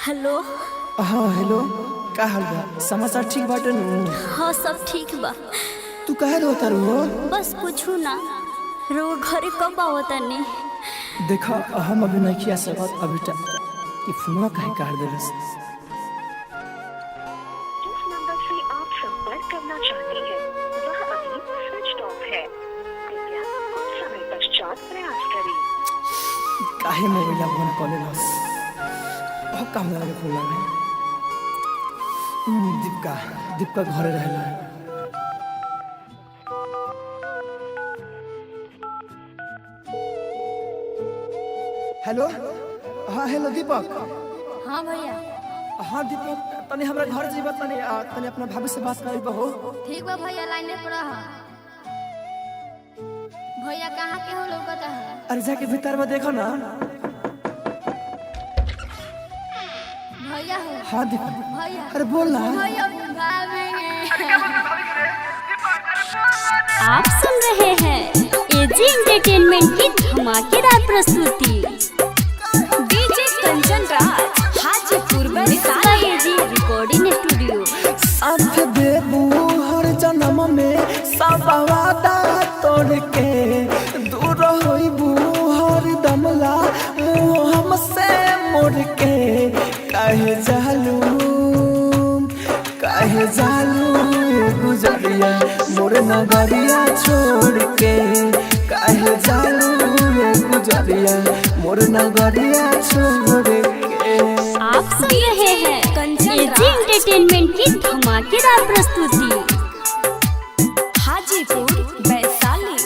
Hello. हाँ hello, का हाल बा? समाचार ठीक बाटे नु? हाँ सब ठीक बा। तू काहे रोता रो? बस पूछू ना, रो घरे कब आवतनी? देखा हम अभी नहीं किया सकत अभी तक कि फोन काहे काट देलस। जिस नंबर से आप संपर्क करना चाहते हैं वह अभी स्विच ऑफ है। कृपया कुछ समय पश्चात प्रयास करें। काहे मोबाइल फोन कॉल लस? ओ काम लगे फोन लगे। दीपका घरे रहला। हेलो। हाँ हेलो दीपक। हाँ भैया। हाँ दीपक तनी हमरा घर जेबा तनी अपना भाभी से बात करबा हो। ठीक बा भैया, लाइने पर रह। भैया कहाँ के हो लौकता है? अरे जाके भीतर में देखो ना। भैया हो। हाँ दीपक। भैया। अरे बोल ना। भैया भाभी। आप सुन रहे हैं एजी एंटरटेनमेंट की धमाकेदार प्रस्तुति। डीजे कंचन राज हाजीपुर में एजी रिकॉर्डिंग स्टूडियो। साथ देबू हर जन्म में सब वादा तोड़ के, दूर होइबू हर दमला मुँह हमसे मोड़ के। काहे जालू गुजरिया मोर नगरिया छोड़ के। काहे जालू गुजरिया मोर नगरिया छोड़ के। आप सुन रहे हैं एजी एंटरटेनमेंट की धमाकेदार प्रस्तुति। Hajipur Vaishali.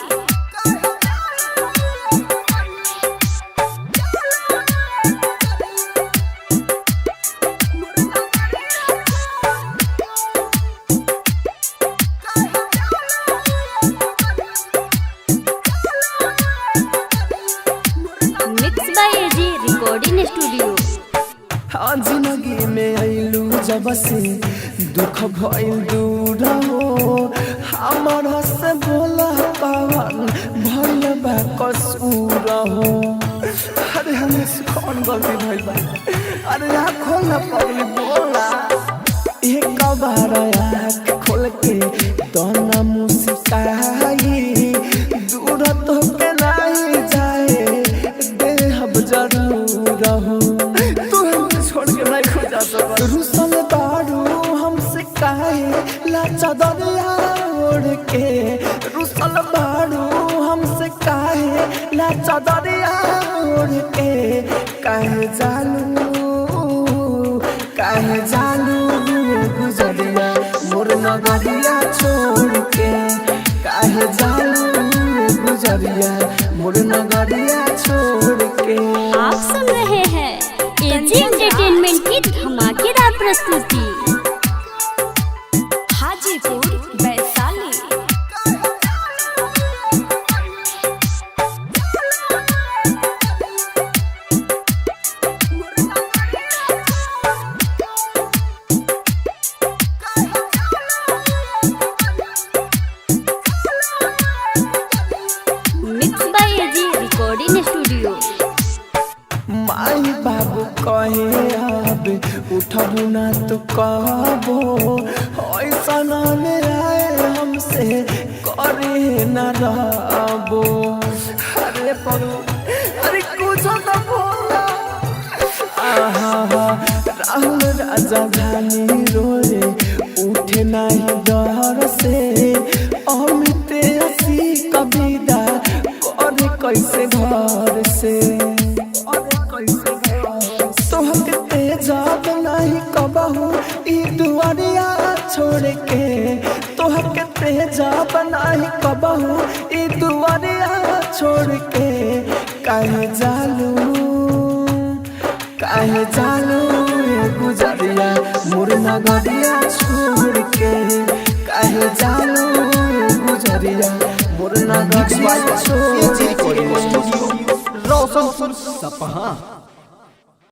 Mix by AG recording studio. हाँ जिंदगी में आइलू जब से दुख भइल दूर हो। हमारा से बोला पावन भइल बा कसूर हो। अरे हमें से कौन गलती भइल बा? अरे आँखों न पगली बोला। एक बार आँख खोल के दोनों मुस्काई। दूर तो के नहीं जाए देहब जरूर हो। छोड़ के नहीं खो जा सकता। रुसल बारू हमसे काहे लाचा दरिया ओढ़ के। रुसल बारू हमसे काहे लाचा दरिया ओढ़ के। काहे जालू गुजरिया मोर नगरिया छोड़ के। काहे जालू गुजरिया मोर नगरिया छोड़ के। आप सुन रहे हैं एजी एंटरटेनमेंट की धमाकेदार प्रस्तुति। Hajipur Vaishali. Mix by AG recording studio. माई बाबू कहे अब उठबू ना तो कहबो। ऐसा न आए हमसे करे न रहबो। अरे पगलू अरे कुछ तो बोला। राहुल राजा धानी रोए उठे नहीं डर से। अमित हसी कविता करे कैसे घर से। तोहके तेजाब नहीं कबहू ई दुआरिया छोड़ के। तोहके तेजाब नहीं कबहू ई दुआरिया छोड़ के। काहे जालू गुजरिया मोर नगरिया छोड़ के। काहे जालू गुजरिया मोर नगरिया छोड़ के। रोशनपुर सपहा।